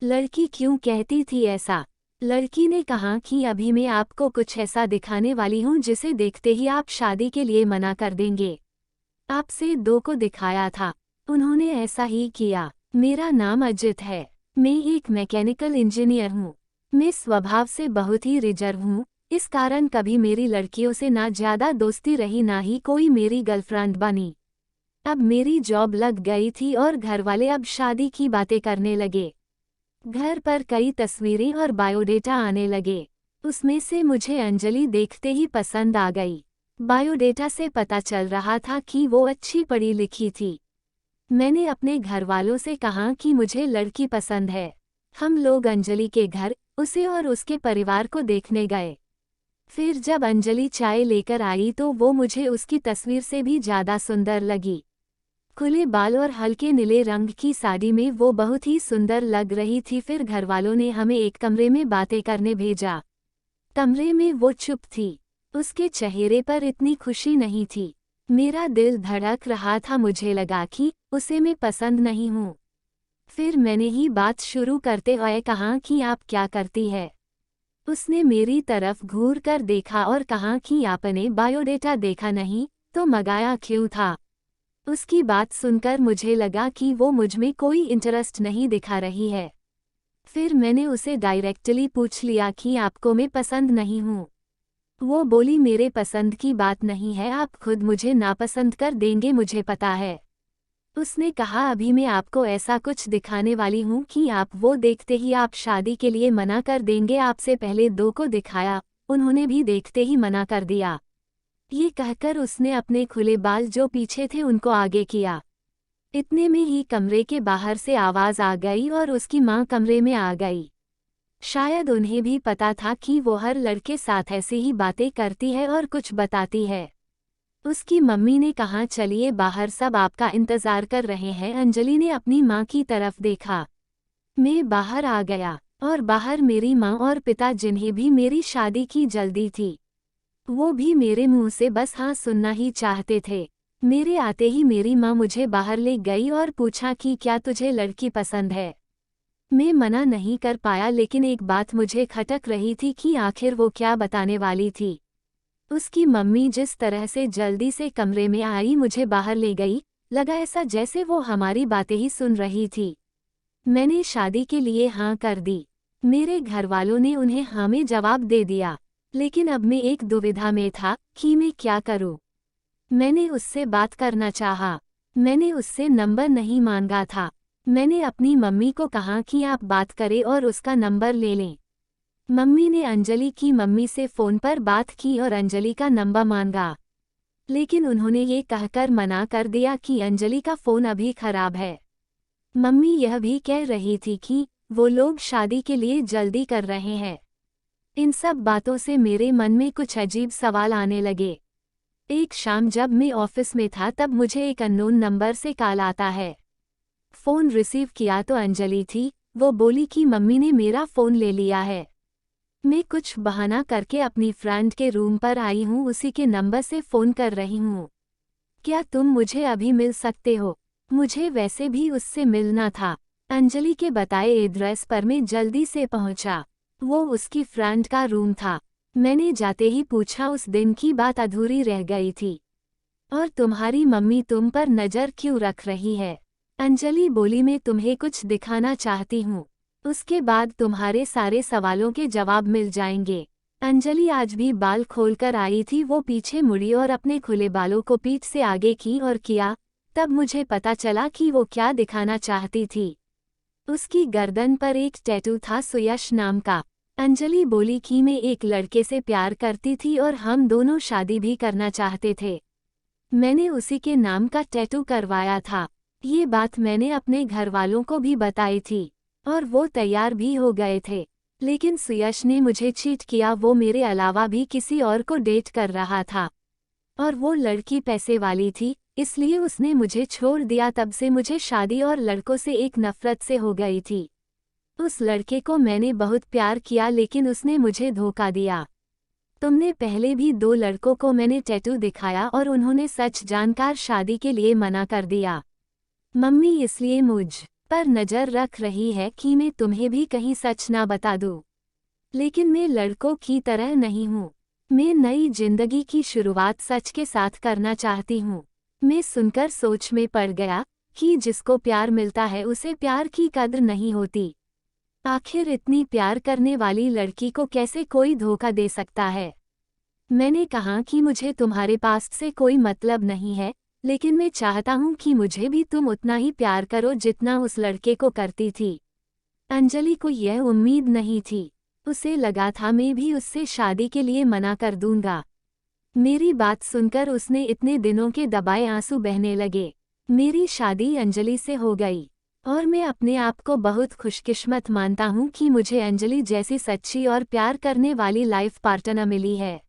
लड़की क्यों कहती थी ऐसा? लड़की ने कहा कि अभी मैं आपको कुछ ऐसा दिखाने वाली हूँ जिसे देखते ही आप शादी के लिए मना कर देंगे। आपसे दो को दिखाया था, उन्होंने ऐसा ही किया। मेरा नाम अजित है, मैं एक मैकेनिकल इंजीनियर हूँ। मैं स्वभाव से बहुत ही रिजर्व हूँ, इस कारण कभी मेरी लड़कियों से ना ज्यादा दोस्ती रही ना ही कोई मेरी गर्लफ्रेंड बनी। अब मेरी जॉब लग गई थी और घरवाले अब शादी की बातें करने लगे। घर पर कई तस्वीरें और बायोडेटा आने लगे। उसमें से मुझे अंजलि देखते ही पसंद आ गई। बायोडेटा से पता चल रहा था कि वो अच्छी पढ़ी लिखी थी। मैंने अपने घरवालों से कहा कि मुझे लड़की पसंद है। हम लोग अंजलि के घर, उसे और उसके परिवार को देखने गए। फिर जब अंजलि चाय लेकर आई तो वो मुझे उसकी तस्वीर से भी ज्यादा सुंदर लगी। खुले बाल और हल्के नीले रंग की साड़ी में वो बहुत ही सुंदर लग रही थी। फिर घरवालों ने हमें एक कमरे में बातें करने भेजा। कमरे में वो चुप थी, उसके चेहरे पर इतनी खुशी नहीं थी। मेरा दिल धड़क रहा था, मुझे लगा कि उसे मैं पसंद नहीं हूँ। फिर मैंने ही बात शुरू करते हुए कहा कि आप क्या करती है। उसने मेरी तरफ घूर कर देखा और कहा कि आपने बायोडेटा देखा नहीं तो मंगाया क्यों था। उसकी बात सुनकर मुझे लगा कि वो मुझमें कोई इंटरेस्ट नहीं दिखा रही है। फिर मैंने उसे डायरेक्टली पूछ लिया कि आपको मैं पसंद नहीं हूँ। वो बोली मेरे पसंद की बात नहीं है, आप खुद मुझे नापसंद कर देंगे, मुझे पता है। उसने कहा अभी मैं आपको ऐसा कुछ दिखाने वाली हूँ कि आप वो देखते ही आप शादी के लिए मना कर देंगे। आपसे पहले दो को दिखाया, उन्होंने भी देखते ही मना कर दिया। ये कहकर उसने अपने खुले बाल जो पीछे थे उनको आगे किया। इतने में ही कमरे के बाहर से आवाज आ गई और उसकी माँ कमरे में आ गई। शायद उन्हें भी पता था कि वो हर लड़के साथ ऐसे ही बातें करती है और कुछ बताती है। उसकी मम्मी ने कहा चलिए बाहर, सब आपका इंतजार कर रहे हैं। अंजलि ने अपनी माँ की तरफ देखा। मैं बाहर आ गया और बाहर मेरी माँ और पिता, जिन्हें भी मेरी शादी की जल्दी थी, वो भी मेरे मुंह से बस हाँ सुनना ही चाहते थे। मेरे आते ही मेरी माँ मुझे बाहर ले गई और पूछा कि क्या तुझे लड़की पसंद है। मैं मना नहीं कर पाया, लेकिन एक बात मुझे खटक रही थी कि आखिर वो क्या बताने वाली थी। उसकी मम्मी जिस तरह से जल्दी से कमरे में आई, मुझे बाहर ले गई, लगा ऐसा जैसे वो हमारी बातें ही सुन रही थी। मैंने शादी के लिए हाँ कर दी। मेरे घरवालों ने उन्हें हाँ में जवाब दे दिया, लेकिन अब मैं एक दुविधा में था कि मैं क्या करूं। मैंने उससे बात करना चाहा, मैंने उससे नंबर नहीं मांगा था। मैंने अपनी मम्मी को कहा कि आप बात करें और उसका नंबर ले लें। मम्मी ने अंजलि की मम्मी से फ़ोन पर बात की और अंजलि का नंबर मांगा, लेकिन उन्होंने ये कहकर मना कर दिया कि अंजलि का फ़ोन अभी खराब है। मम्मी यह भी कह रही थी कि वो लोग शादी के लिए जल्दी कर रहे हैं। इन सब बातों से मेरे मन में कुछ अजीब सवाल आने लगे। एक शाम जब मैं ऑफिस में था तब मुझे एक अननोन नंबर से कॉल आता है। फ़ोन रिसीव किया तो अंजलि थी। वो बोली कि मम्मी ने मेरा फ़ोन ले लिया है। मैं कुछ बहाना करके अपनी फ्रेंड के रूम पर आई हूँ, उसी के नंबर से फ़ोन कर रही हूँ। क्या तुम मुझे अभी मिल सकते हो? मुझे वैसे भी उससे मिलना था। अंजलि के बताए एड्रेस पर मैं जल्दी से पहुंचा। वो उसकी फ्रेंड का रूम था। मैंने जाते ही पूछा उस दिन की बात अधूरी रह गई थी, और तुम्हारी मम्मी तुम पर नज़र क्यों रख रही है? अंजलि बोली मैं तुम्हें कुछ दिखाना चाहती हूँ, उसके बाद तुम्हारे सारे सवालों के जवाब मिल जाएंगे। अंजलि आज भी बाल खोलकर आई थी। वो पीछे मुड़ी और अपने खुले बालों को पीठ से आगे की और किया। तब मुझे पता चला कि वो क्या दिखाना चाहती थी। उसकी गर्दन पर एक टैटू था, सुयश नाम का। अंजलि बोली कि मैं एक लड़के से प्यार करती थी और हम दोनों शादी भी करना चाहते थे। मैंने उसी के नाम का टैटू करवाया था। ये बात मैंने अपने घरवालों को भी बताई थी और वो तैयार भी हो गए थे, लेकिन सुयश ने मुझे चीट किया। वो मेरे अलावा भी किसी और को डेट कर रहा था और वो लड़की पैसे वाली थी, इसलिए उसने मुझे छोड़ दिया। तब से मुझे शादी और लड़कों से एक नफरत से हो गई थी। उस लड़के को मैंने बहुत प्यार किया, लेकिन उसने मुझे धोखा दिया। तुमने पहले भी दो लड़कों को मैंने टैटू दिखाया और उन्होंने सच जानकर शादी के लिए मना कर दिया। मम्मी इसलिए मुझ पर नज़र रख रही है कि मैं तुम्हें भी कहीं सच ना बता दूँ। लेकिन मैं लड़कों की तरह नहीं हूँ। मैं नई जिंदगी की शुरुआत सच के साथ करना चाहती हूँ। मैं सुनकर सोच में पड़ गया कि जिसको प्यार मिलता है उसे प्यार की कद्र नहीं होती। आखिर इतनी प्यार करने वाली लड़की को कैसे कोई धोखा दे सकता है। मैंने कहा कि मुझे तुम्हारे पास से कोई मतलब नहीं है, लेकिन मैं चाहता हूँ कि मुझे भी तुम उतना ही प्यार करो जितना उस लड़के को करती थी। अंजलि को यह उम्मीद नहीं थी। उसे लगा था मैं भी उससे शादी के लिए मना कर दूंगा। मेरी बात सुनकर उसने इतने दिनों के दबाए आंसू बहने लगे। मेरी शादी अंजलि से हो गई और मैं अपने आप को बहुत खुशकिस्मत मानता हूँ कि मुझे अंजलि जैसी सच्ची और प्यार करने वाली लाइफ पार्टनर मिली है।